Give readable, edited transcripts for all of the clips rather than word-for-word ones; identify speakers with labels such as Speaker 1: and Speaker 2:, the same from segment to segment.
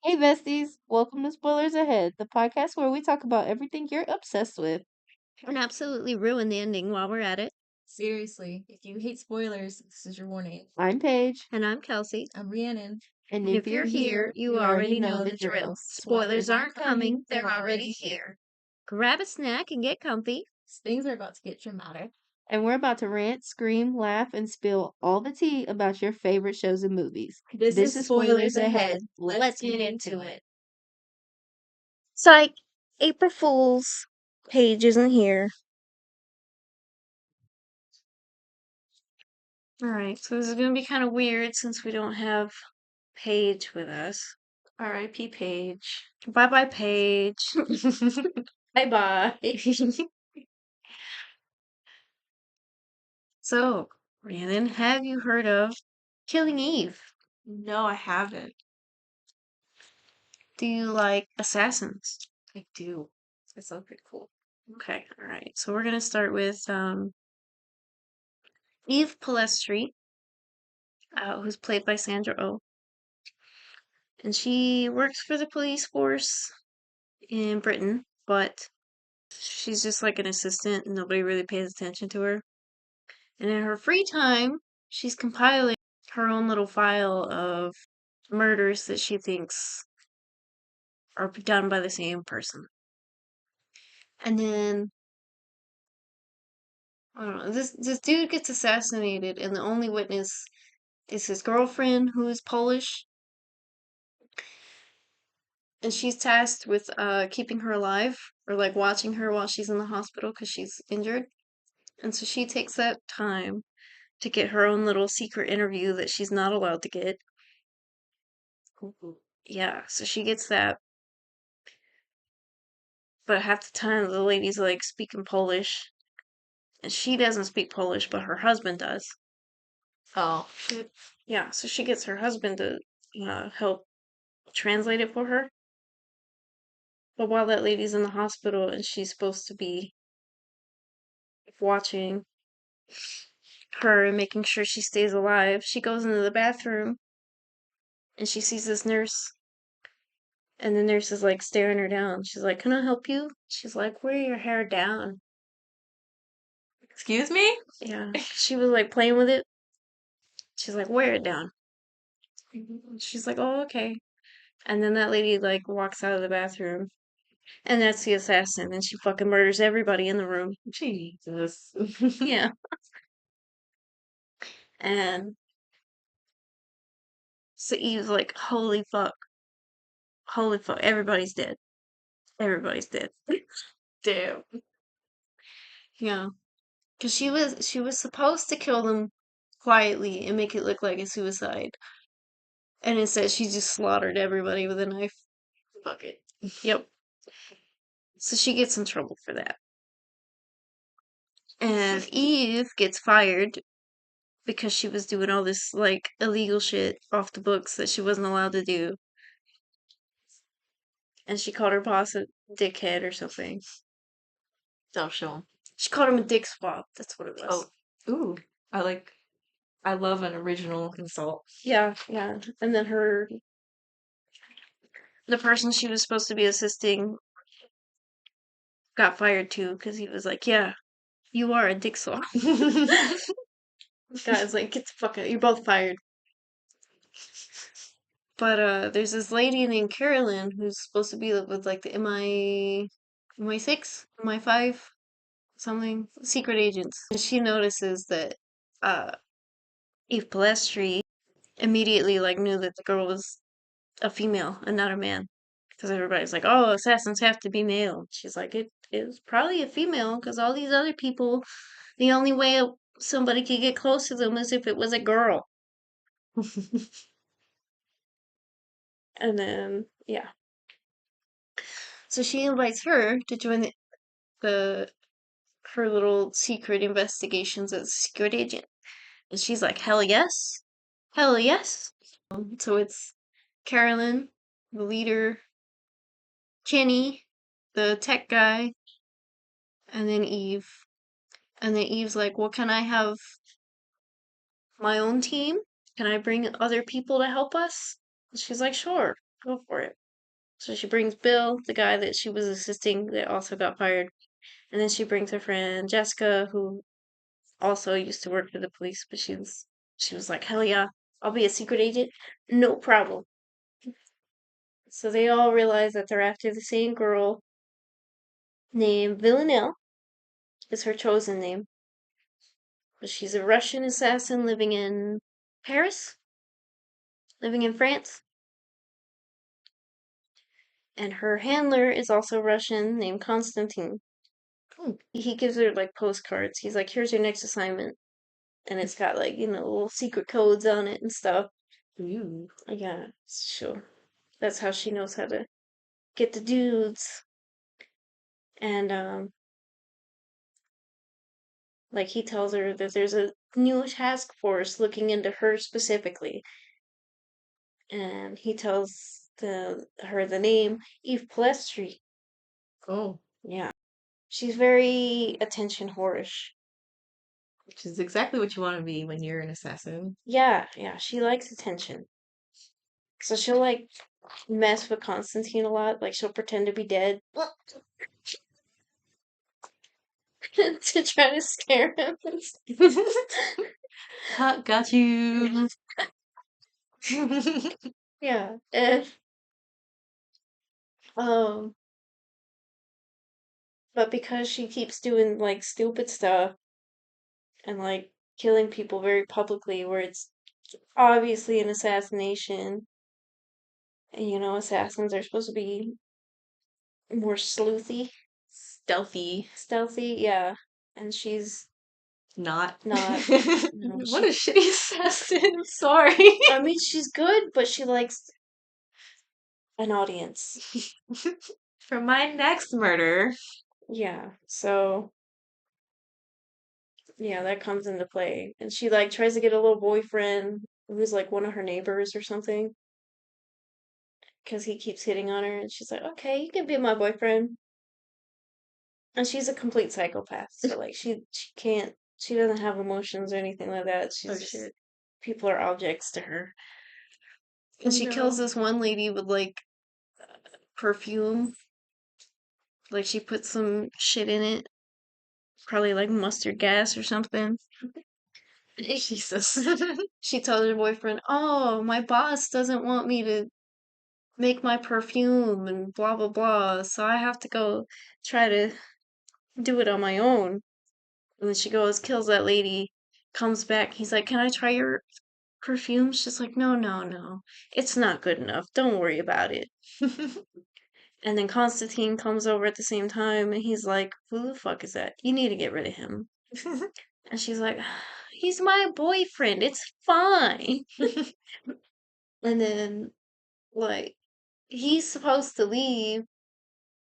Speaker 1: Hey, Besties! Welcome to Spoilers Ahead, the podcast where we talk about everything you're obsessed with.
Speaker 2: And absolutely ruin the ending while we're at it.
Speaker 3: Seriously, if you hate spoilers, this is your warning.
Speaker 1: I'm Paige.
Speaker 2: And I'm Kelsey.
Speaker 3: I'm Rhiannon.
Speaker 1: And
Speaker 2: And if you're here, you already know the drill. Spoilers aren't coming, they're already here. Grab a snack and get comfy.
Speaker 3: Things are about to get dramatic.
Speaker 1: And we're about to rant, scream, laugh, and spill all the tea about your favorite shows and movies.
Speaker 3: This is Spoilers Ahead. Let's get into it.
Speaker 2: Psych! April Fool's. Paige isn't here. Alright, so this is going to be kind of weird since we don't have Paige with us.
Speaker 3: R.I.P. Paige.
Speaker 2: Bye bye, Paige.
Speaker 3: Bye bye.
Speaker 2: So, Rhiannon, have you heard of Killing Eve?
Speaker 3: No, I haven't.
Speaker 2: Do you like assassins?
Speaker 3: I do. That sounds pretty cool.
Speaker 2: Okay, alright. So we're gonna start with Eve Palestri, who's played by Sandra Oh. And she works for the police force in Britain, but she's just like an assistant and nobody really pays attention to her. And in her free time, she's compiling her own little file of murders that she thinks are done by the same person. And then I don't know, this dude gets assassinated and the only witness is his girlfriend who is Polish. And she's tasked with keeping her alive or like watching her while she's in the hospital because she's injured. And so she takes that time to get her own little secret interview that she's not allowed to get.
Speaker 3: Ooh.
Speaker 2: Yeah, so she gets that. But half the time the lady's like speaking Polish. And she doesn't speak Polish, but her husband does.
Speaker 3: Oh, shit.
Speaker 2: Yeah, so she gets her husband to help translate it for her. But while that lady's in the hospital and she's supposed to be watching her and making sure she stays alive, she goes into the bathroom and she sees this nurse. And the nurse is like staring her down. She's like, "Can I help you?" She's like, "Wear your hair down."
Speaker 3: Excuse me?
Speaker 2: Yeah. She was like playing with it. She's like, "Wear it down." She's like, "Oh, okay." And then that lady like walks out of the bathroom. And that's the assassin, and she fucking murders everybody in the room.
Speaker 3: Jesus.
Speaker 2: Yeah. And so Eve's like, holy fuck. Holy fuck. Everybody's dead. Everybody's dead.
Speaker 3: Damn.
Speaker 2: Yeah. Because she was supposed to kill them quietly and make it look like a suicide. And instead she just slaughtered everybody with a knife.
Speaker 3: Fuck it.
Speaker 2: Yep. So she gets in trouble for that. And Eve gets fired because she was doing all this like illegal shit off the books that she wasn't allowed to do. And she called her boss a dickhead or something.
Speaker 3: Don't show him.
Speaker 2: She called him a dick swab. That's what it was.
Speaker 3: Oh, ooh. I love an original insult.
Speaker 2: Yeah, yeah. And then the person she was supposed to be assisting got fired too because he was like, "Yeah, you are a dick swab." Guys, like, get the fuck out. You're both fired. But there's this lady named Carolyn who's supposed to be with like the MI6, MI5, something secret agents. And she notices that uh Eve Palestri immediately like knew that the girl was a female and not a man. Because everybody's like, oh, assassins have to be male. She's like, it is probably a female because all these other people, the only way somebody could get close to them is if it was a girl. And then, yeah. So she invites her to join the her little secret investigations as a secret agent. And she's like, hell yes. Hell yes. So it's Carolyn, the leader, Kenny, the tech guy, and then Eve. And then Eve's like, well, can I have my own team? Can I bring other people to help us? And she's like, sure. Go for it. So she brings Bill, the guy that she was assisting that also got fired. And then she brings her friend Jessica, who also used to work for the police, but she was like, hell yeah, I'll be a secret agent, no problem. So they all realize that they're after the same girl named Villanelle, is her chosen name. But she's a Russian assassin living in Paris, living in France. And her handler is also Russian, named Konstantin. He gives her like postcards. He's like, here's your next assignment. And it's got like, little secret codes on it and stuff.
Speaker 3: Ooh.
Speaker 2: Yeah, sure. That's how she knows how to get the dudes. And like he tells her that there's a new task force looking into her specifically. And he tells her the name Eve Palestri.
Speaker 3: Oh,
Speaker 2: Yeah. She's very attention whorish.
Speaker 3: which is exactly what you want to be when you're an assassin.
Speaker 2: Yeah, she likes attention. So she'll like mess with Constantine a lot. Like she'll pretend to be dead to try to scare him.
Speaker 3: Ha, got you.
Speaker 2: Yeah, and um, but because she keeps doing like stupid stuff and like killing people very publicly, where it's obviously an assassination, and assassins are supposed to be more
Speaker 3: Stealthy.
Speaker 2: stealthy, yeah, and she's
Speaker 3: Not.
Speaker 2: not.
Speaker 3: What a shitty assassin. Sorry.
Speaker 2: I mean, she's good, but she likes an audience.
Speaker 3: For my next murder.
Speaker 2: Yeah, so yeah, that comes into play. And she like tries to get a little boyfriend who's like one of her neighbors or something because he keeps hitting on her, and she's like, "Okay, you can be my boyfriend." And she's a complete psychopath, so like she doesn't have emotions or anything like that. She's
Speaker 3: Oh
Speaker 2: just
Speaker 3: shit.
Speaker 2: people are objects to her.
Speaker 3: Oh,
Speaker 2: And she kills
Speaker 3: no.
Speaker 2: this one lady with like perfume. Like she put some shit in it, probably like mustard gas or something.
Speaker 3: Jesus.
Speaker 2: She tells her boyfriend, "Oh, my boss doesn't want me to make my perfume and blah blah blah, so I have to go try to do it on my own." And then she goes, kills that lady, comes back. He's like, "Can I try your perfume?" She's like, "No, no, no. It's not good enough. Don't worry about it." And then Constantine comes over at the same time and he's like, "Who the fuck is that? You need to get rid of him." And she's like, "He's my boyfriend. It's fine." And then, like, he's supposed to leave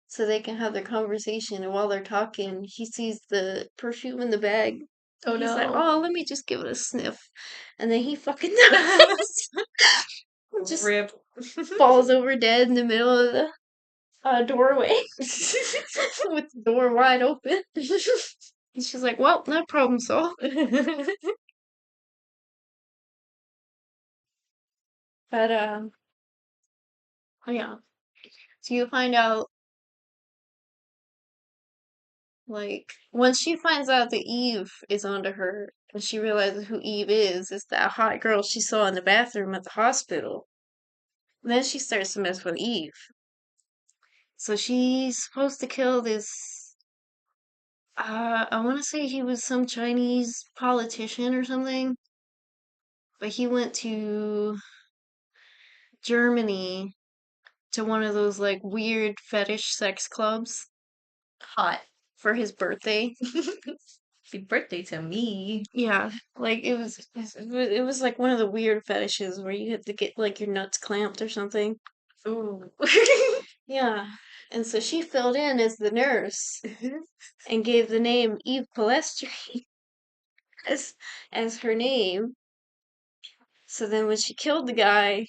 Speaker 2: so they can have their conversation. And while they're talking, he sees the perfume in the bag.
Speaker 3: Oh
Speaker 2: He's like,
Speaker 3: no.
Speaker 2: "Oh, let me just give it a sniff." And then he fucking dies. Just
Speaker 3: Rip.
Speaker 2: falls over dead in the middle of the doorway with the door wide open. And she's like, "Well, no problem solved." But oh yeah. So you find out, like, once she finds out that Eve is onto her, and she realizes who Eve is that hot girl she saw in the bathroom at the hospital. Then she starts to mess with Eve. So she's supposed to kill this. I want to say he was some Chinese politician or something, but he went to Germany to one of those like weird fetish sex clubs
Speaker 3: Hot.
Speaker 2: for his birthday.
Speaker 3: Happy birthday to me.
Speaker 2: Yeah, like it was like one of the weird fetishes where you had to get like your nuts clamped or something.
Speaker 3: Ooh.
Speaker 2: Yeah. And so she filled in as the nurse and gave the name Eve Palestri as as her name. So then when she killed the guy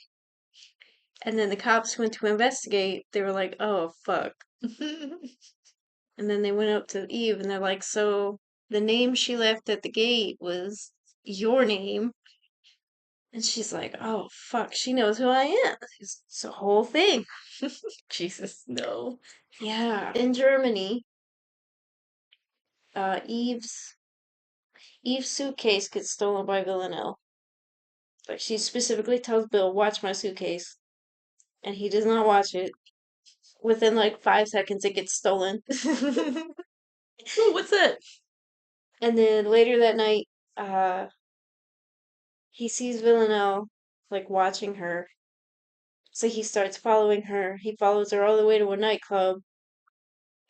Speaker 2: and then the cops went to investigate, they were like, "Oh fuck." And then they went up to Eve and they're like, "So the name she left at the gate was your name." And she's like, oh, fuck, she knows who I am. It's a whole thing.
Speaker 3: Jesus, no.
Speaker 2: Yeah. In Germany, Eve's suitcase gets stolen by Villanelle. Like, she specifically tells Bill, watch my suitcase. And he does not watch it. Within like 5 seconds, it gets stolen.
Speaker 3: Ooh, what's that?
Speaker 2: And then later that night, uh, he sees Villanelle, like, watching her. So he starts following her. He follows her all the way to a nightclub.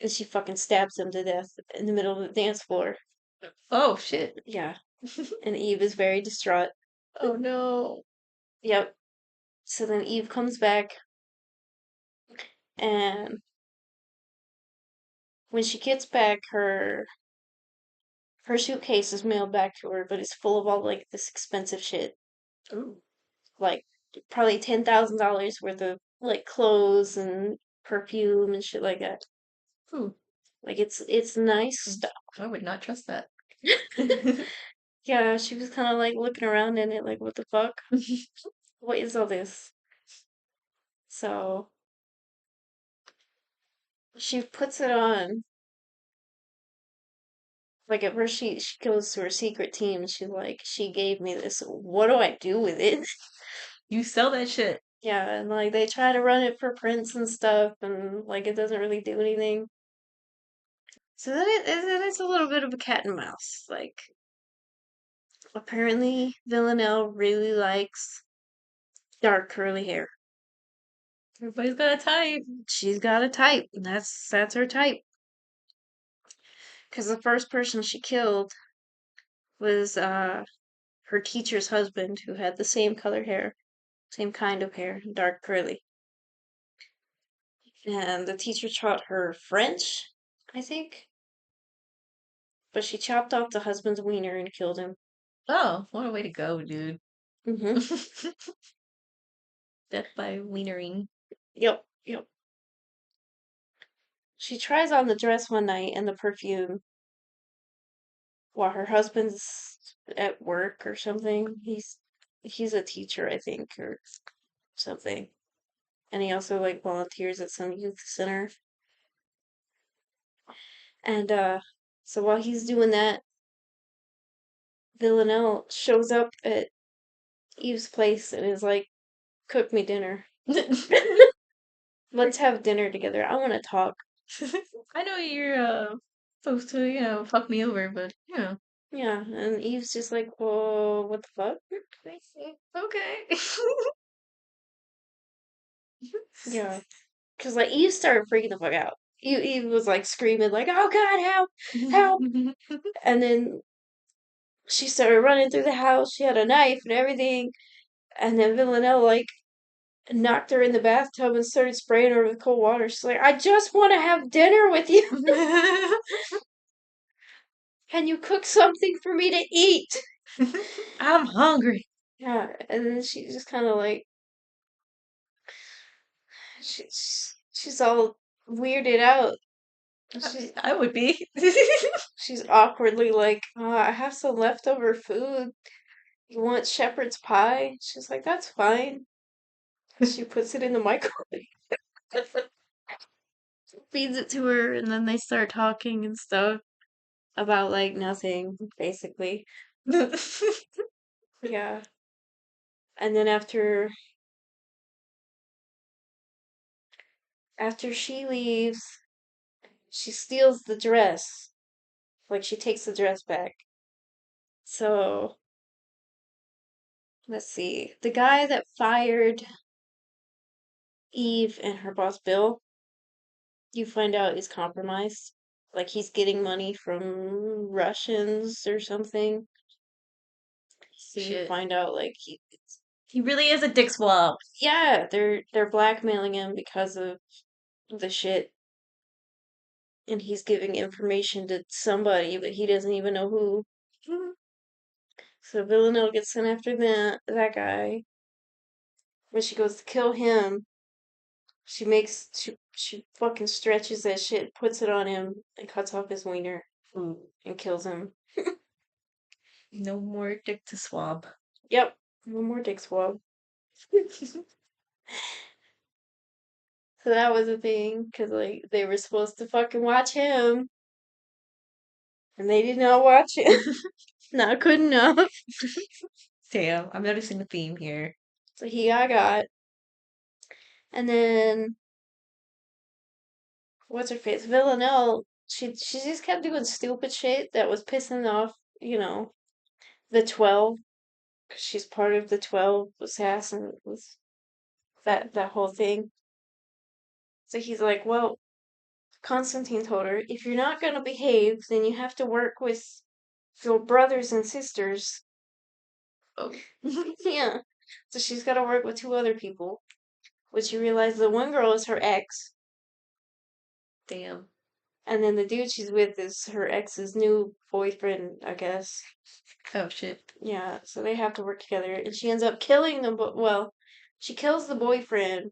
Speaker 2: And she fucking stabs him to death in the middle of the dance floor.
Speaker 3: Oh, shit.
Speaker 2: Yeah. And Eve is very distraught.
Speaker 3: Oh, no.
Speaker 2: Yep. So then Eve comes back, and when she gets back, her suitcase is mailed back to her, but it's full of all like this expensive shit.
Speaker 3: Ooh.
Speaker 2: Like probably $10,000 worth of like clothes and perfume and shit like that.
Speaker 3: Ooh.
Speaker 2: Like it's nice stuff.
Speaker 3: I would not trust that.
Speaker 2: Yeah, she was kind of like looking around in it, like, what the fuck? What is all this? So she puts it on. Like at first she goes to her secret team and she's like, she gave me this. What do I do with it?
Speaker 3: You sell that shit.
Speaker 2: Yeah, and like they try to run it for prints and stuff, and like it doesn't really do anything. So then it's a little bit of a cat and mouse. Like apparently Villanelle really likes dark curly hair.
Speaker 3: Everybody's got a type.
Speaker 2: She's got a type. That's her type. Because the first person she killed was her teacher's husband, who had the same color hair, same kind of hair, dark curly. And the teacher taught her French, I think. But she chopped off the husband's wiener and killed him.
Speaker 3: Oh, what a way to go, dude.
Speaker 2: Mm-hmm.
Speaker 3: Death by wienering.
Speaker 2: Yep, yep. She tries on the dress one night and the perfume while her husband's at work or something. He's a teacher, I think, or something. And he also like volunteers at some youth center. And so while he's doing that, Villanelle shows up at Eve's place and is like, cook me dinner. Let's have dinner together. I want to talk.
Speaker 3: I know you're supposed to, fuck me over, but
Speaker 2: Yeah, and Eve's just like, well, what the fuck?
Speaker 3: okay.
Speaker 2: Yeah. Because, like, Eve started freaking the fuck out. Eve was, like, screaming, like, oh god, help! Help! And then she started running through the house. She had a knife and everything. And then Villanelle, like, knocked her in the bathtub and started spraying her with cold water. She's like, I just want to have dinner with you. Can you cook something for me to eat?
Speaker 3: I'm hungry.
Speaker 2: Yeah, and then she just kind of like she's all weirded out.
Speaker 3: I would be.
Speaker 2: She's awkwardly like, I have some leftover food. You want shepherd's pie? She's like, that's fine. She puts it in the microwave, feeds it to her, and then they start talking and stuff about like nothing, basically. Yeah. And then after she leaves, she steals the dress. Like she takes the dress back. So let's see. The guy that fired Eve and her boss Bill, you find out is compromised. Like he's getting money from Russians or something. So you
Speaker 3: Shit.
Speaker 2: find out like
Speaker 3: He really is a dick swab.
Speaker 2: yeah, they're blackmailing him because of the shit. And he's giving information to somebody, but he doesn't even know who. So Villanelle gets sent after that guy. When she goes to kill him, she fucking stretches that shit, puts it on him, and cuts off his wiener and kills him.
Speaker 3: No more dick to swab.
Speaker 2: Yep. One more dick swab. So that was a thing, because, like, they were supposed to fucking watch him, and they did not watch him. Not good enough.
Speaker 3: Damn, I'm noticing a theme here.
Speaker 2: So he got. And then, what's her face? Villanelle, she just kept doing stupid shit that was pissing off, the 12, because she's part of the 12 assassins, that whole thing. So he's like, well, Constantine told her, if you're not gonna behave, then you have to work with your brothers and sisters.
Speaker 3: Oh,
Speaker 2: Yeah. So she's gotta work with two other people, which you realize the one girl is her ex,
Speaker 3: damn.
Speaker 2: and then the dude she's with is her ex's new boyfriend, I guess.
Speaker 3: Oh shit.
Speaker 2: Yeah, so they have to work together, and she ends up killing them, but, well, she kills the boyfriend,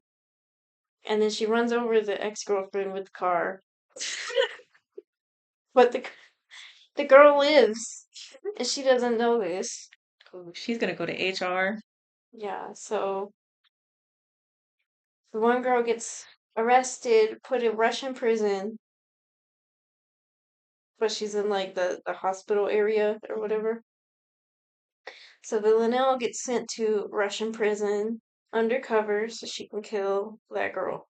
Speaker 2: and then she runs over the ex-girlfriend with the car. But the girl lives, and she doesn't know this.
Speaker 3: Oh, she's gonna go to HR.
Speaker 2: Yeah, so the one girl gets arrested, put in Russian prison, but she's in, like, the hospital area or whatever. So Villanelle gets sent to Russian prison undercover so she can kill that girl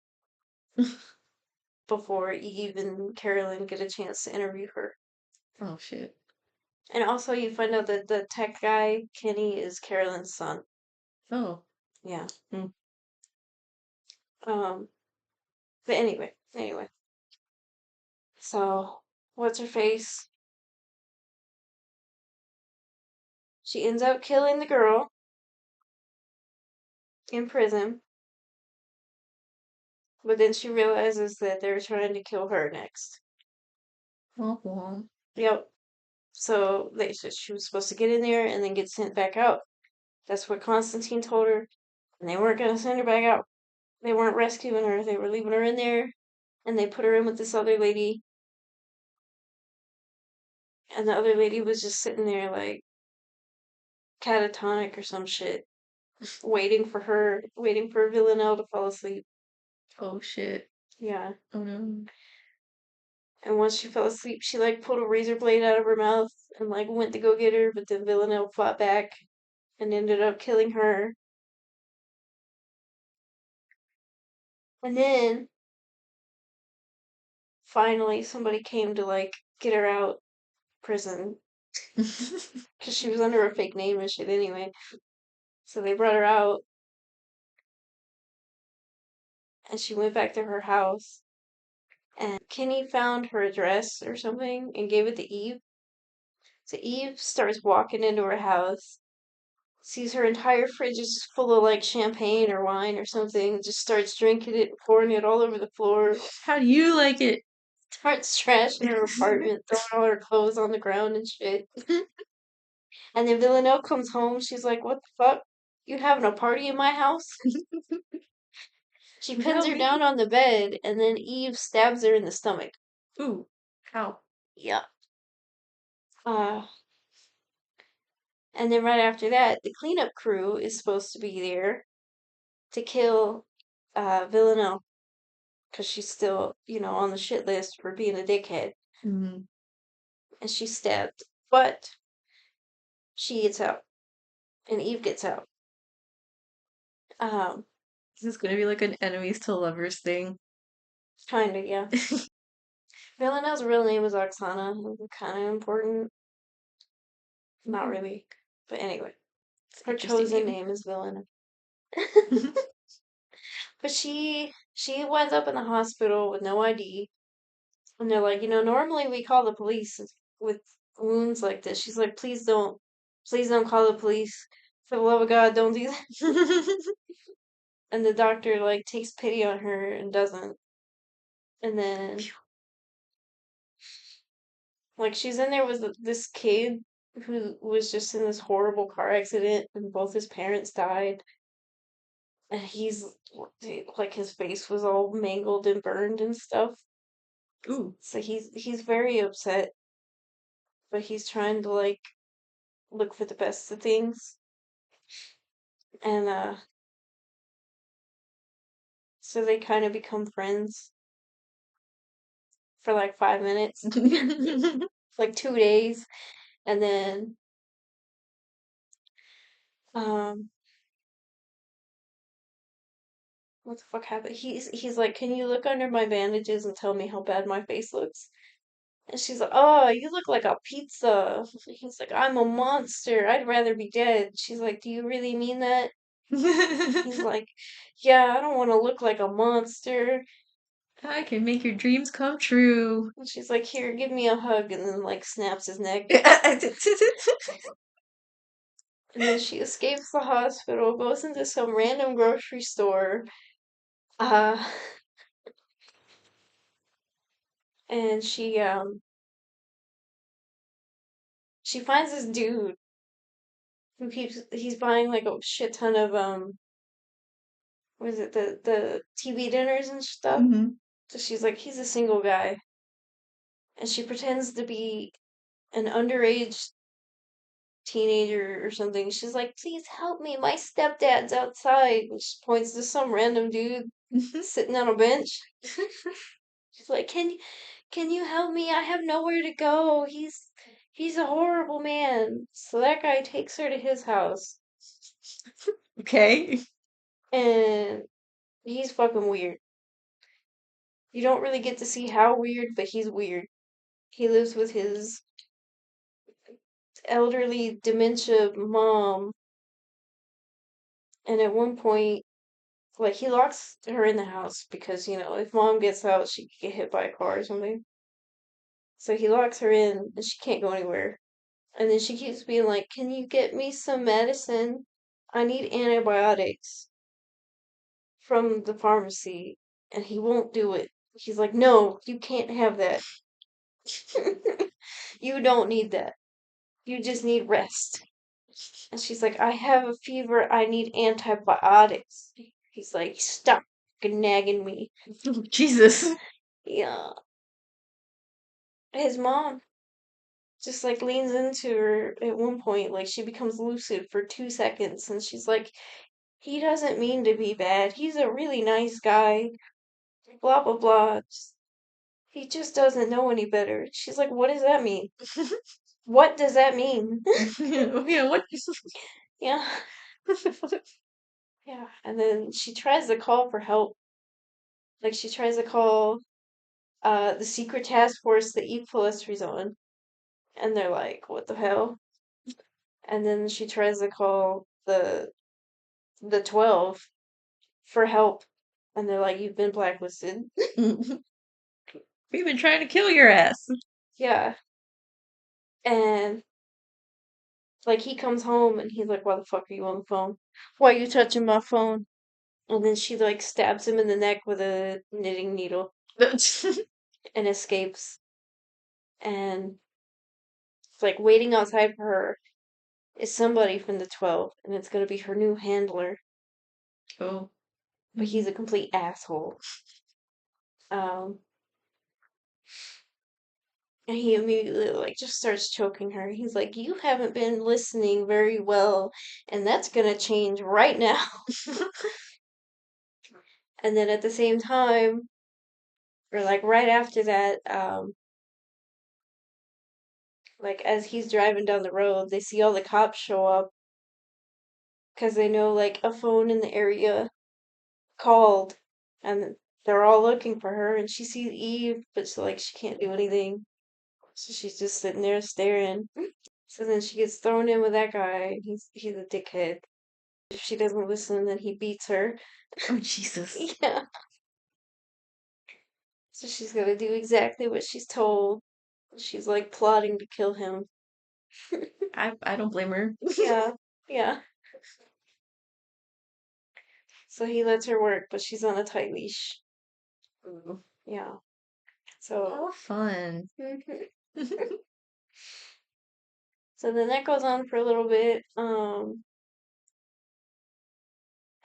Speaker 2: before Eve and Carolyn get a chance to interview her.
Speaker 3: Oh shit.
Speaker 2: And also, you find out that the tech guy, Kenny, is Carolyn's son.
Speaker 3: Oh.
Speaker 2: Yeah.
Speaker 3: Hmm.
Speaker 2: Um, but anyway. So, what's her face? She ends up killing the girl in prison, but then she realizes that they're trying to kill her next.
Speaker 3: Womp womp.
Speaker 2: Yep. So she was supposed to get in there and then get sent back out. That's what Constantine told her, and they weren't gonna send her back out. They weren't rescuing her. They were leaving her in there, and they put her in with this other lady, and the other lady was just sitting there like catatonic or some shit, waiting for Villanelle to fall asleep.
Speaker 3: Oh shit.
Speaker 2: Yeah.
Speaker 3: Oh no.
Speaker 2: And once she fell asleep, she like pulled a razor blade out of her mouth and like went to go get her, but then Villanelle fought back and ended up killing her. And then finally somebody came to like get her out of prison because she was under a fake name and shit anyway. So they brought her out and she went back to her house. And Kenny found her address or something and gave it to Eve. So Eve starts walking into her house, sees her entire fridge is just full of like champagne or wine or something, just starts drinking it, pouring it all over the floor,
Speaker 3: How do you like it?
Speaker 2: starts trashing her apartment, throwing all her clothes on the ground and shit. And then Villanelle comes home, she's like, what the fuck? You having a party in my house? She pins
Speaker 3: Without
Speaker 2: her
Speaker 3: me?
Speaker 2: down on the bed, and then Eve stabs her in the stomach.
Speaker 3: Ooh. How?
Speaker 2: Yeah. Uh, and then right after that, the cleanup crew is supposed to be there to kill Villanelle because she's still, on the shit list for being a dickhead,
Speaker 3: Mm.
Speaker 2: and she's stabbed. But she gets out, and Eve gets out. Um,
Speaker 3: Is this gonna be like an enemies to lovers thing?
Speaker 2: Kinda, yeah. Villanelle's real name is Oksana. Kind of important. Not really. But anyway,
Speaker 3: It's an
Speaker 2: her
Speaker 3: interesting
Speaker 2: chosen
Speaker 3: name.
Speaker 2: name is Villanelle. But she winds up in the hospital with no ID. And they're like, normally we call the police with wounds like this. She's like, please don't call the police. For the love of God, don't do that. And the doctor like takes pity on her and doesn't. And then like she's in there with this kid who was just in this horrible car accident and both his parents died. And he's like his face was all mangled and burned and stuff.
Speaker 3: Ooh.
Speaker 2: So he's very upset, but he's trying to like look for the best of things. And so they kind of become friends for like 5 minutes, like 2 days, and then um, what the fuck happened? He's like, "Can you look under my bandages and tell me how bad my face looks?" And she's like, "Oh, you look like a pizza." He's like, "I'm a monster. I'd rather be dead." She's like, "Do you really mean that?" He's like, "Yeah, I don't want to look like a monster."
Speaker 3: I can make your dreams come true.
Speaker 2: And she's like, "Here, give me a hug," and then like snaps his neck. And then she escapes the hospital, goes into some random grocery store, uh, and she finds this dude who he's buying like a shit ton of what is it, the TV dinners and stuff.
Speaker 3: Hmm.
Speaker 2: So she's like, he's a single guy, and she pretends to be an underage teenager or something. She's like, "Please help me, my stepdad's outside." And she points to some random dude sitting on a bench. She's like, can you help me? I have nowhere to go. He's a horrible man." So that guy takes her to his house,
Speaker 3: Okay.
Speaker 2: and he's fucking weird. You don't really get to see how weird, but he's weird. He lives with his elderly dementia mom, and at one point, like, he locks her in the house because, if mom gets out, she could get hit by a car or something. So he locks her in, and she can't go anywhere. And then she keeps being like, "Can you get me some medicine? I need antibiotics from the pharmacy." And he won't do it. He's like, "No, you can't have that. You don't need that. You just need rest." And she's like, "I have a fever. I need antibiotics." He's like, "Stop fucking nagging me."
Speaker 3: Jesus.
Speaker 2: Yeah. His mom just like leans into her at one point, like she becomes lucid for 2 seconds, and she's like, "He doesn't mean to be bad. He's a really nice guy. Blah blah blah. He just doesn't know any better." She's like, "What does that mean? What does that mean?"
Speaker 3: Yeah, what?
Speaker 2: Yeah, yeah. And then she tries to call for help. Like she tries to call the secret task force that Equalistry's on, and they're like, "What the hell?" And then she tries to call the 12 for help, and they're like, "You've been blacklisted."
Speaker 3: We've been trying to kill your ass.
Speaker 2: Yeah, and like he comes home and he's like, "Why the fuck are you on the phone? Why are you touching my phone?" And then she like stabs him in the neck with a knitting needle and escapes. And it's like waiting outside for her is somebody from the 12, and it's gonna be her new handler,
Speaker 3: Oh.
Speaker 2: but he's a complete asshole. Um, and he immediately like just starts choking her. He's like, "You haven't been listening very well, and that's gonna change right now." And then at the same time, or like right after that, like as he's driving down the road, they see all the cops show up because they know like a phone in the area called, and they're all looking for her. And she sees Eve, but she can't do anything, so she's just sitting there staring. So then she gets thrown in with that guy, and he's a dickhead. If she doesn't listen, then he beats her.
Speaker 3: Oh, Jesus.
Speaker 2: Yeah, so she's gonna do exactly what she's told. She's like plotting to kill him.
Speaker 3: I don't blame her.
Speaker 2: Yeah, yeah. So he lets her work, but she's on a tight leash.
Speaker 3: Ooh.
Speaker 2: Yeah. So,
Speaker 3: How fun.
Speaker 2: so then that goes on for a little bit.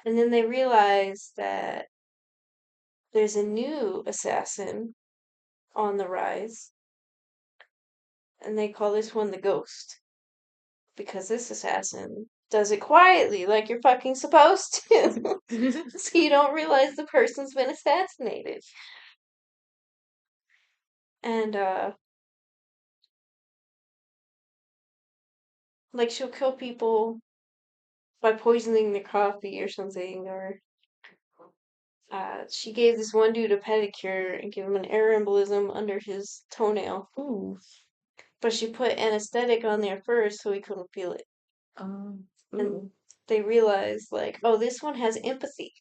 Speaker 2: And then they realize that there's a new assassin on the rise, and they call this one the Ghost because this assassin
Speaker 1: does it quietly, like you're fucking supposed to. So you don't realize the person's been assassinated. And, like, she'll kill people by poisoning their coffee or something, or, she gave this one dude a pedicure and gave him an air embolism under his toenail.
Speaker 3: Ooh.
Speaker 1: But she put anesthetic on there first so he couldn't feel it. And
Speaker 3: Ooh.
Speaker 1: they realized, like, oh, this one has empathy.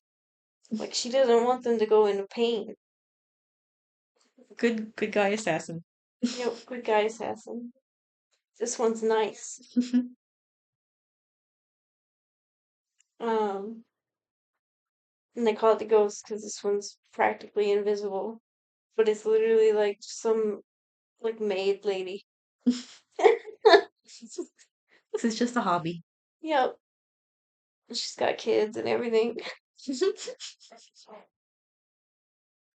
Speaker 1: Like, she doesn't want them to go into pain.
Speaker 3: Good guy assassin.
Speaker 1: Yep, good guy assassin. This one's nice. Um, and they call it the ghost because this one's practically invisible. But it's literally like some, like, maid lady.
Speaker 3: This is just a hobby.
Speaker 1: Yep. She's got kids and everything.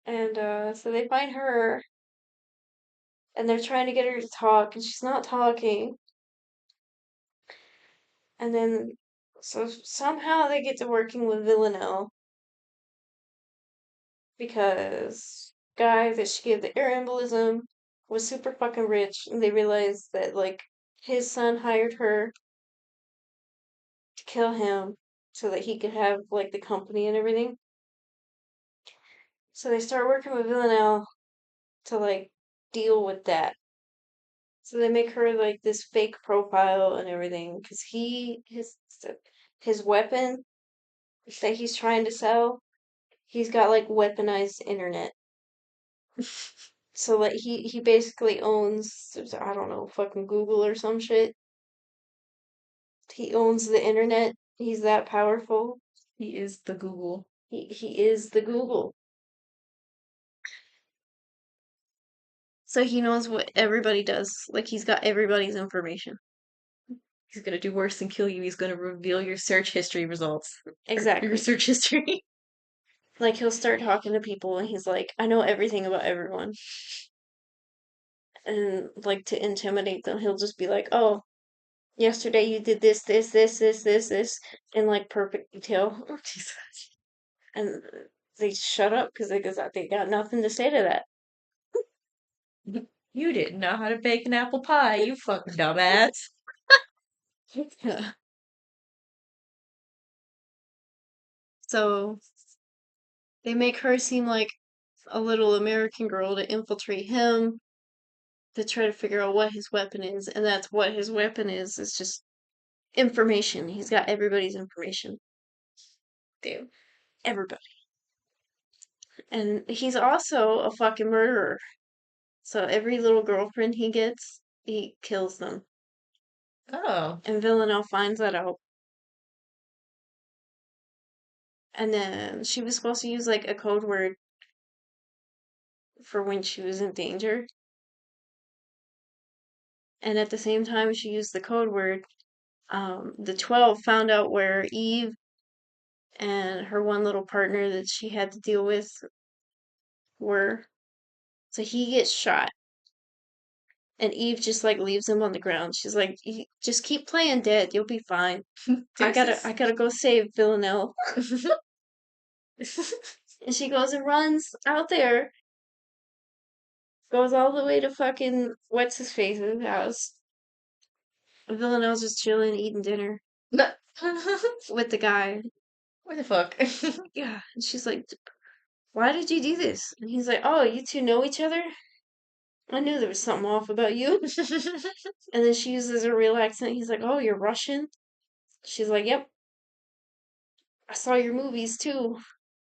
Speaker 1: And, so they find her, and they're trying to get her to talk, and she's not talking. And then, so somehow they get to working with Villanelle because guy that she gave the air embolism was super fucking rich, and they realized that, like, his son hired her to kill him so that he could have, like, the company and everything. So they start working with Villanelle to, like, deal with that. So they make her like this fake profile and everything because his weapon that he's trying to sell, he's got like weaponized internet. So like he basically owns, I don't know, fucking Google or some shit. He owns the internet. He's that powerful.
Speaker 3: He is the Google.
Speaker 1: He is the Google. So he knows what everybody does. Like he's got everybody's information.
Speaker 3: He's gonna do worse than kill you. He's gonna reveal your search history results. Or your
Speaker 1: Exactly.
Speaker 3: search history.
Speaker 1: Like he'll start talking to people and he's like, I know everything about everyone. And like to intimidate them, he'll just be like, "Oh, yesterday you did this, in like perfect detail," and they shut up because they got nothing to say to that.
Speaker 3: You didn't know how to bake an apple pie, you fucking dumbass.
Speaker 1: Yeah. So they make her seem like a little American girl to infiltrate him to try to figure out what his weapon is, and that's what his weapon is. It's just information. He's got everybody's information. Damn, everybody. And he's also a fucking murderer. So every little girlfriend he gets, he kills them.
Speaker 3: Oh.
Speaker 1: And Villanelle finds that out. And then she was supposed to use like a code word for when she was in danger. And at the same time she used the code word, the 12 found out where Eve and her one little partner that she had to deal with were. So he gets shot. And Eve just like leaves him on the ground. She's like, just keep playing dead. You'll be fine. I gotta go save Villanelle. And she goes and runs out there, goes all the way to fucking what's his face's house. And Villanelle's just chilling, eating dinner with the guy.
Speaker 3: What the fuck?
Speaker 1: Yeah, and she's like, "Why did you do this?" And he's like, "Oh, you two know each other? I knew there was something off about you." And then she uses a real accent. He's like, "Oh, you're Russian?" She's like, "Yep, I saw your movies too.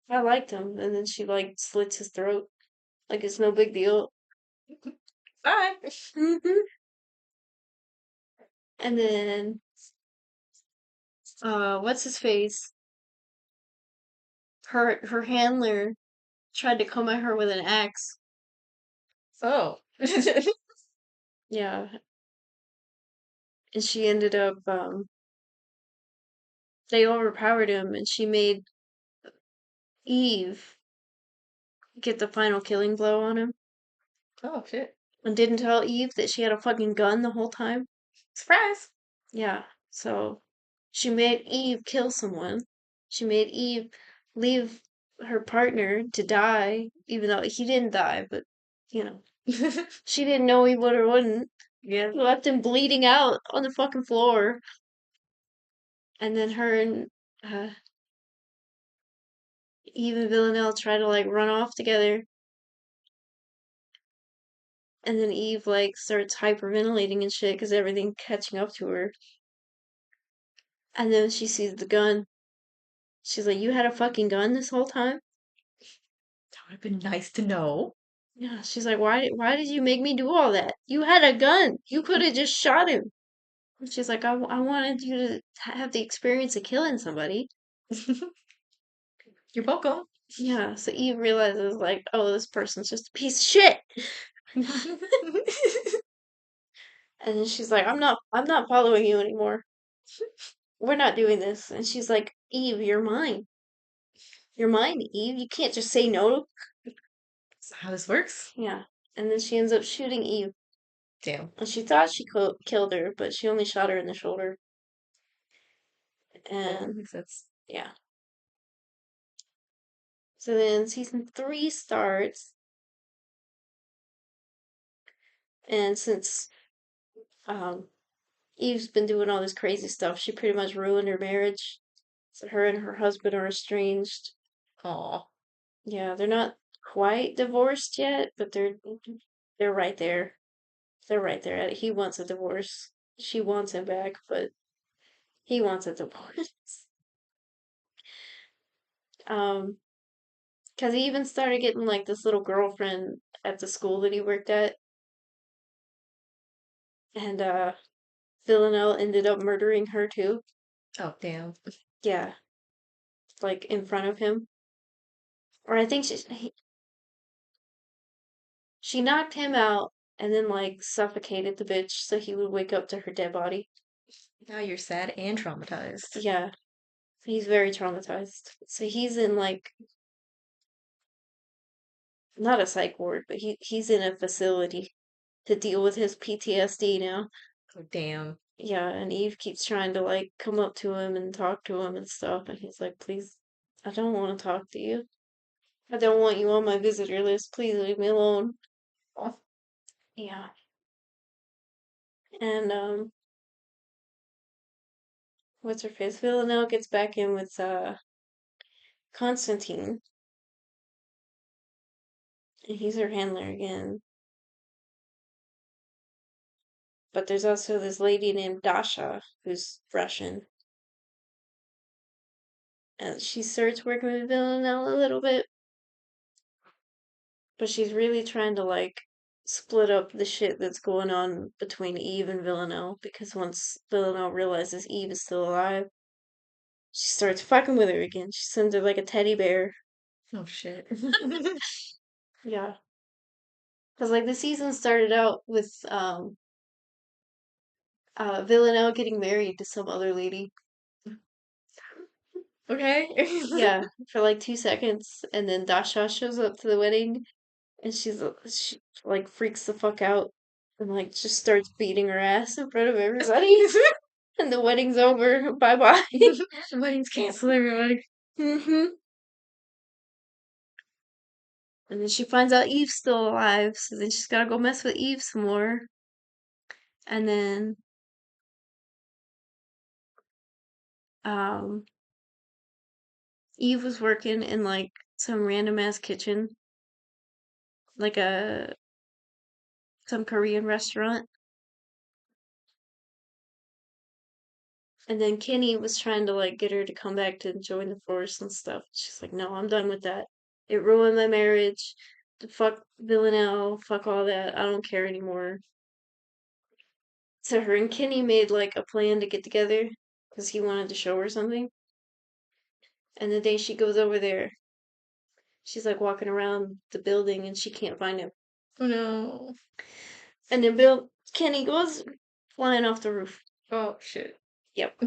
Speaker 1: I liked them." And then she like slits his throat, like it's no big deal.
Speaker 3: Bye.
Speaker 1: And then, what's his face? Her handler tried to come at her with an axe.
Speaker 3: Oh.
Speaker 1: Yeah, and she ended up they overpowered him, and she made Eve get the final killing blow on him,
Speaker 3: Oh shit.
Speaker 1: and didn't tell Eve that she had a fucking gun the whole time.
Speaker 3: Surprise.
Speaker 1: Yeah, so She made Eve kill someone. She made Eve leave her partner to die, even though he didn't die, but, you know, she didn't know he would or wouldn't.
Speaker 3: Yeah.
Speaker 1: Left him bleeding out on the fucking floor. And then her and uh, Eve and Villanelle try to, like, run off together. And then Eve, like, starts hyperventilating and shit because everything catching up to her. And then she sees the gun. She's like, "You had a fucking gun this whole time?"
Speaker 3: That would have been nice to know.
Speaker 1: Yeah, she's like, why did you make me do all that? You had a gun. You could have just shot him. And she's like, I wanted you to have the experience of killing somebody.
Speaker 3: You're welcome.
Speaker 1: Yeah, so Eve realizes, like, oh, this person's just a piece of shit. And then she's like, I'm not following you anymore. We're not doing this. And she's like, Eve, you're mine. You're mine, Eve. You can't just say no.
Speaker 3: That's not how this works.
Speaker 1: Yeah. And then she ends up shooting Eve.
Speaker 3: Damn.
Speaker 1: And she thought she killed her, but she only shot her in the shoulder.
Speaker 3: Yeah,
Speaker 1: And
Speaker 3: makes sense.
Speaker 1: yeah. So then season 3 starts, and since um, Eve's been doing all this crazy stuff, she pretty much ruined her marriage. So her and her husband are estranged.
Speaker 3: Aw.
Speaker 1: Yeah, they're not quite divorced yet, but they're right there. They're right there. He wants a divorce. She wants him back, but he wants a divorce. Um, because he even started getting like this little girlfriend at the school that he worked at, and Villanelle ended up murdering her too.
Speaker 3: Oh, damn.
Speaker 1: Yeah, like in front of him. Or I think she knocked him out and then like suffocated the bitch so he would wake up to her dead body.
Speaker 3: Now you're sad and traumatized.
Speaker 1: Yeah, he's very traumatized. So he's in like not a psych ward, but he's in a facility to deal with his PTSD now.
Speaker 3: Oh, damn.
Speaker 1: Yeah, and Eve keeps trying to like come up to him and talk to him and stuff, and he's like, "Please, I don't want to talk to you. I don't want you on my visitor list. Please leave me alone."
Speaker 3: Oh,
Speaker 1: Yeah. And what's her face? Villanelle gets back in with Constantine, and he's her handler again. But there's also this lady named Dasha who's Russian, and she starts working with Villanelle a little bit, but she's really trying to like split up the shit that's going on between Eve and Villanelle because once Villanelle realizes Eve is still alive, she starts fucking with her again. She sends her like a teddy bear.
Speaker 3: oh shit.
Speaker 1: Yeah. Because like the season started out with Villanelle getting married to some other lady.
Speaker 3: Okay.
Speaker 1: Yeah, for like 2 seconds, and then Dasha shows up to the wedding, and she like freaks the fuck out, and like just starts beating her ass in front of everybody, and the wedding's over. Bye bye.
Speaker 3: Wedding's canceled, everybody.
Speaker 1: hmm And then she finds out Eve's still alive, so then she's gotta go mess with Eve some more, and then um Eve was working in like some random ass kitchen, like a some Korean restaurant. And then Kenny was trying to like get her to come back to join the force and stuff. She's like, "No, I'm done with that. It ruined my marriage. The fuck Villanelle, fuck all that. I don't care anymore." So her and Kenny made like a plan to get together because he wanted to show her something. And the day she goes over there, she's like walking around the building and she can't find him.
Speaker 3: Oh no.
Speaker 1: And then Bill Kenny goes flying off the roof.
Speaker 3: Oh shit.
Speaker 1: Yep.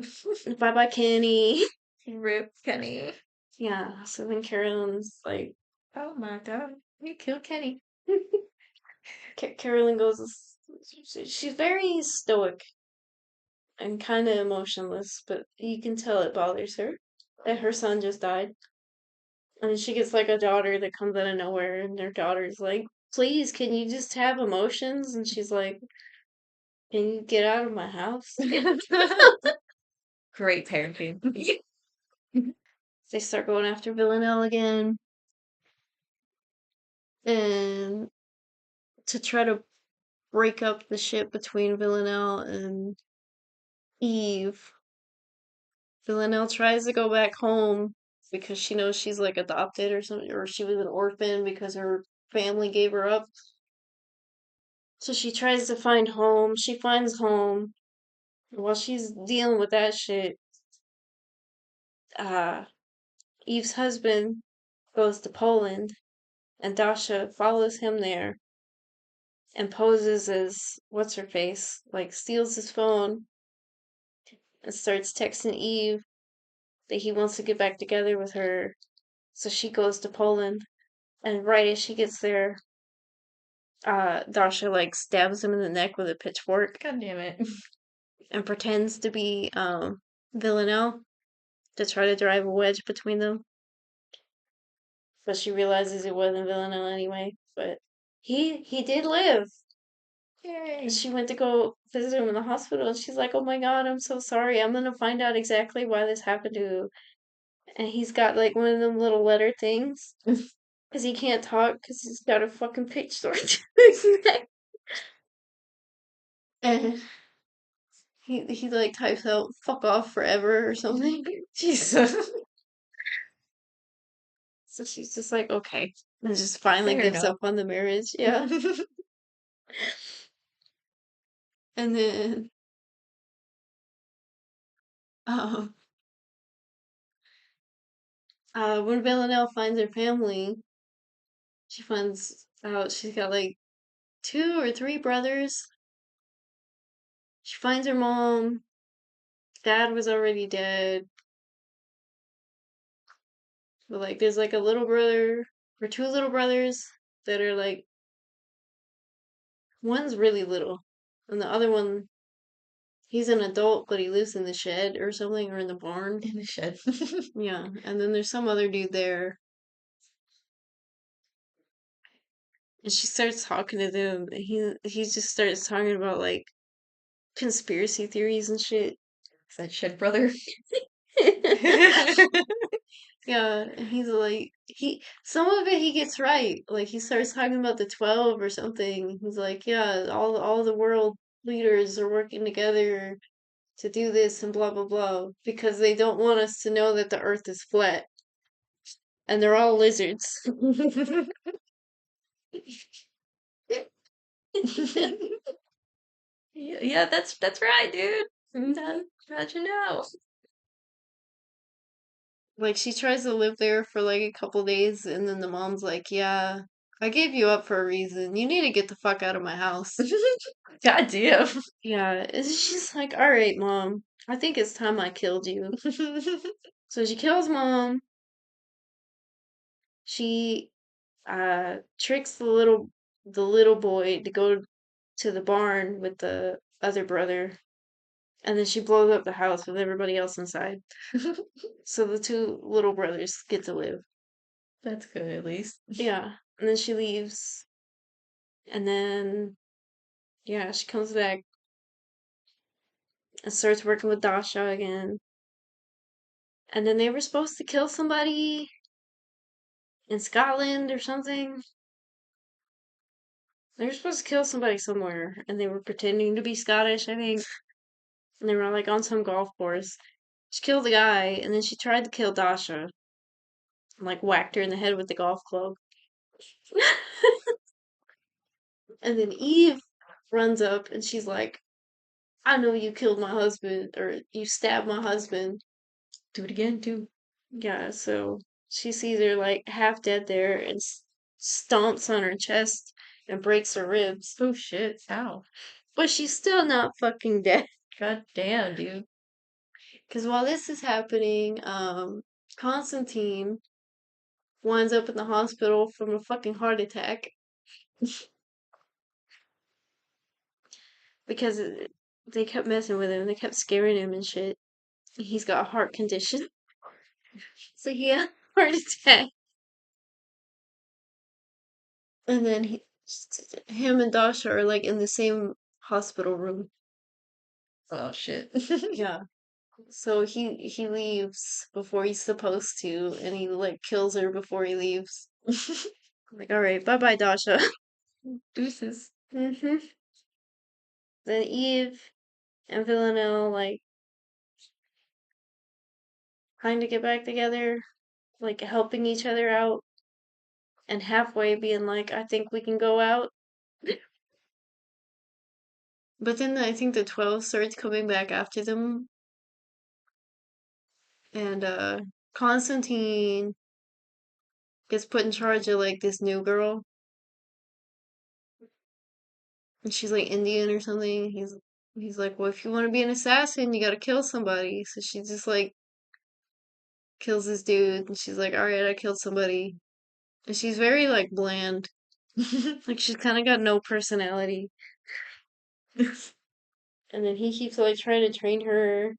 Speaker 1: Bye bye Kenny.
Speaker 3: Rip Kenny.
Speaker 1: Yeah. So then Carolyn's like
Speaker 3: Oh my god. You killed Kenny.
Speaker 1: Carolyn goes she's very stoic and kind of emotionless, but you can tell it bothers her that her son just died. And she gets like a daughter that comes out of nowhere, and their daughter's like, "Please, can you just have emotions?" And she's like, "Can you get out of my house?"
Speaker 3: Great parenting.
Speaker 1: They start going after Villanelle again, and to try to break up the ship between Villanelle and Eve. Villanelle tries to go back home because she knows she's like adopted or something, or she was an orphan because her family gave her up. So she tries to find home. She finds home. While she's dealing with that shit, uh, Eve's husband goes to Poland, and Dasha follows him there and poses as what's her face, like steals his phone and starts texting Eve that he wants to get back together with her. So she goes to Poland, and right as she gets there, Dasha like stabs him in the neck with a pitchfork
Speaker 3: God damn it.
Speaker 1: and pretends to be Villanelle to try to drive a wedge between them. But she realizes it wasn't Villanelle anyway. But he did live.
Speaker 3: Yay.
Speaker 1: She went to go visit him in the hospital, and she's like, "Oh my God, I'm so sorry. I'm gonna find out exactly why this happened to you." And he's got like one of them little letter things. Because he can't talk because he's got a fucking pitchfork to his neck. And he like types out "fuck off forever" or something.
Speaker 3: Jesus.
Speaker 1: So she's just like, okay. And just finally
Speaker 3: Fair
Speaker 1: gives
Speaker 3: enough.
Speaker 1: up on the marriage. Yeah. And then um when Villanelle finds her family, she finds out she's got like 2 or 3 brothers. She finds her mom. Dad was already dead. But like there's like a little brother or 2 little brothers that are like one's really little. And the other one, he's an adult, but he lives in the shed or something, or in the barn.
Speaker 3: In the shed.
Speaker 1: Yeah, and then there's some other dude there, and she starts talking to them. And he just starts talking about like conspiracy theories and shit.
Speaker 3: Is that shed brother?
Speaker 1: Yeah, and he's like some of it he gets right. Like he starts talking about the 12 or something. He's like, yeah, all the world leaders are working together to do this and blah blah blah because they don't want us to know that the earth is flat. And they're all lizards.
Speaker 3: Yeah, that's right, dude. How'd you know?
Speaker 1: Like she tries to live there for like a couple days, and then the mom's like, "Yeah, I gave you up for a reason. You need to get the fuck out of my house."
Speaker 3: God damn.
Speaker 1: Yeah, and she's like, "All right, mom. I think it's time I killed you." So she kills mom. She tricks the little boy to go to the barn with the other brother, and then she blows up the house with everybody else inside. So the 2 little brothers get to live.
Speaker 3: That's good, at least.
Speaker 1: Yeah. And then she leaves. And then, yeah, she comes back and starts working with Dasha again. And then they were supposed to kill somebody in Scotland or something. They were supposed to kill somebody somewhere. And they were pretending to be Scottish, I think. And they were like on some golf course. She killed the guy, and then she tried to kill Dasha. And like whacked her in the head with the golf club. And then Eve runs up and she's like, I know you killed my husband, or you stabbed my husband.
Speaker 3: Do it again, too.
Speaker 1: Yeah, so she sees her like half dead there and stomps on her chest and breaks her ribs.
Speaker 3: Oh shit. Ow.
Speaker 1: But she's still not fucking dead.
Speaker 3: God damn, dude.
Speaker 1: Because while this is happening, Constantine winds up in the hospital from a fucking heart attack. Because they kept messing with him. They kept scaring him and shit. He's got a heart condition. So he had a heart attack. And then him and Dasha are like in the same hospital room.
Speaker 3: Oh shit.
Speaker 1: Yeah. So he leaves before he's supposed to, and he like kills her before he leaves. Like, all right, bye bye, Dasha.
Speaker 3: Deuces.
Speaker 1: hmm Then Eve and Villanelle like trying to get back together, like helping each other out, and halfway being like, I think we can go out. But then I think the 12 starts coming back after them, and Constantine gets put in charge of like this new girl, and she's like Indian or something. He's like, well, if you want to be an assassin, you gotta kill somebody. So she just like kills this dude, and she's like, all right, I killed somebody, and she's very like bland, like she's kind of got no personality. And then he keeps like trying to train her,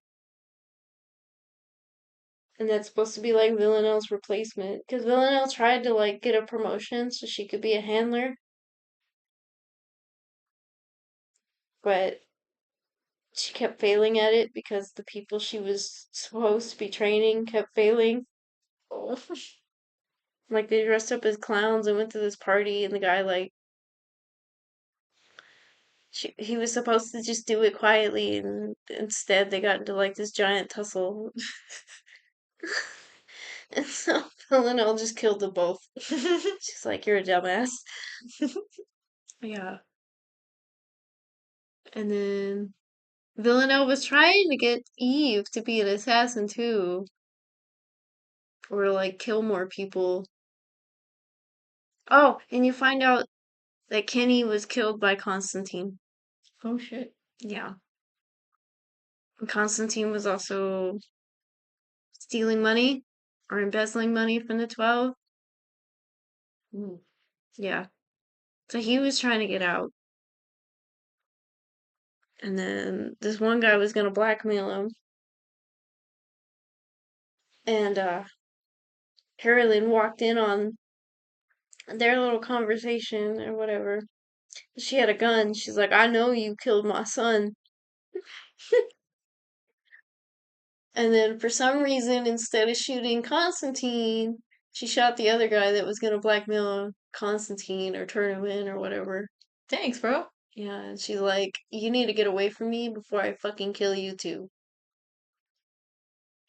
Speaker 1: and that's supposed to be like Villanelle's replacement, because Villanelle tried to like get a promotion so she could be a handler, but she kept failing at it because the people she was supposed to be training kept failing.
Speaker 3: Oh.
Speaker 1: Like they dressed up as clowns and went to this party, and the guy like he was supposed to just do it quietly, and instead they got into like this giant tussle. And so Villanelle just killed them both. She's like, "You're a dumbass." Yeah. And then Villanelle was trying to get Eve to be an assassin too, or like kill more people. Oh, and you find out that Kenny was killed by Constantine.
Speaker 3: Oh shit.
Speaker 1: Yeah. And Constantine was also stealing money or embezzling money from the 12.
Speaker 3: Ooh.
Speaker 1: Yeah. So he was trying to get out. And then this one guy was going to blackmail him. And Carolyn walked in on their little conversation or whatever. She had a gun. She's like, I know you killed my son. And then for some reason, instead of shooting Constantine, she shot the other guy that was going to blackmail Constantine or turn him in or whatever.
Speaker 3: Thanks, bro.
Speaker 1: Yeah, and she's like, you need to get away from me before I fucking kill you too.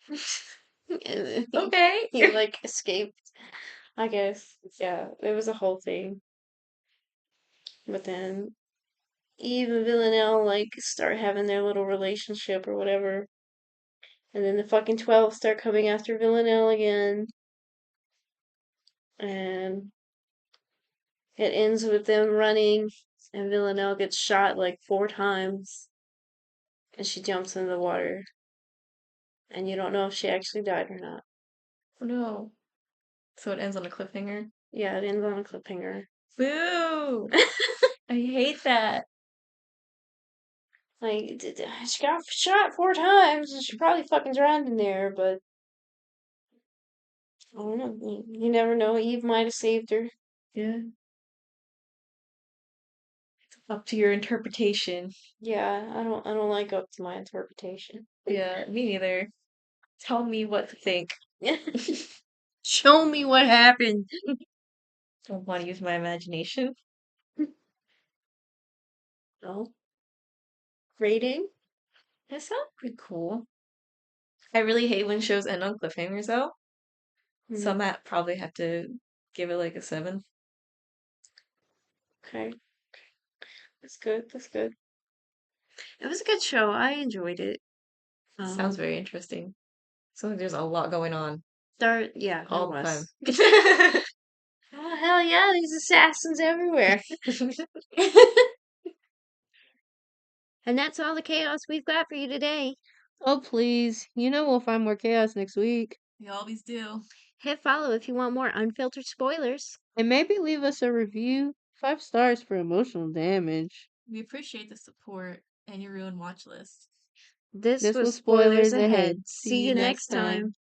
Speaker 1: And then
Speaker 3: Okay.
Speaker 1: he like escaped, I guess. Yeah, it was a whole thing. But then Eve and Villanelle like start having their little relationship or whatever. And then the fucking 12 start coming after Villanelle again. And it ends with them running, and Villanelle gets shot like 4 times. And she jumps in the water. And you don't know if she actually died or not.
Speaker 3: Oh no. So it ends on a cliffhanger.
Speaker 1: Yeah, it ends on a cliffhanger.
Speaker 3: Boo! I hate that.
Speaker 1: Like, she got shot 4 times, and she probably fucking drowned in there, but I don't know. You never know. Eve might have saved her.
Speaker 3: Yeah. Up to your interpretation.
Speaker 1: Yeah, I don't like up to my interpretation.
Speaker 3: Yeah, me neither. Tell me what to think.
Speaker 1: Show me what happened.
Speaker 3: Don't want to use my imagination.
Speaker 1: No. Rating?
Speaker 3: That sounds pretty cool. I really hate when shows end on cliffhangers, though. So I might probably have to give it like a 7.
Speaker 1: Okay. That's good. That's good. It was a good show. I enjoyed it.
Speaker 3: Sounds very interesting. Sounds like there's a lot going on
Speaker 1: Yeah, there
Speaker 3: all the time.
Speaker 1: was. Oh, hell yeah, there's assassins everywhere. And that's all the chaos we've got for you today. Oh, please. You know we'll find more chaos next week.
Speaker 3: We always do.
Speaker 1: Hit follow if you want more unfiltered spoilers.
Speaker 2: And maybe leave us a review. 5 stars for emotional damage.
Speaker 3: We appreciate the support and your ruined watch list.
Speaker 1: This was Spoilers Ahead. See you next time.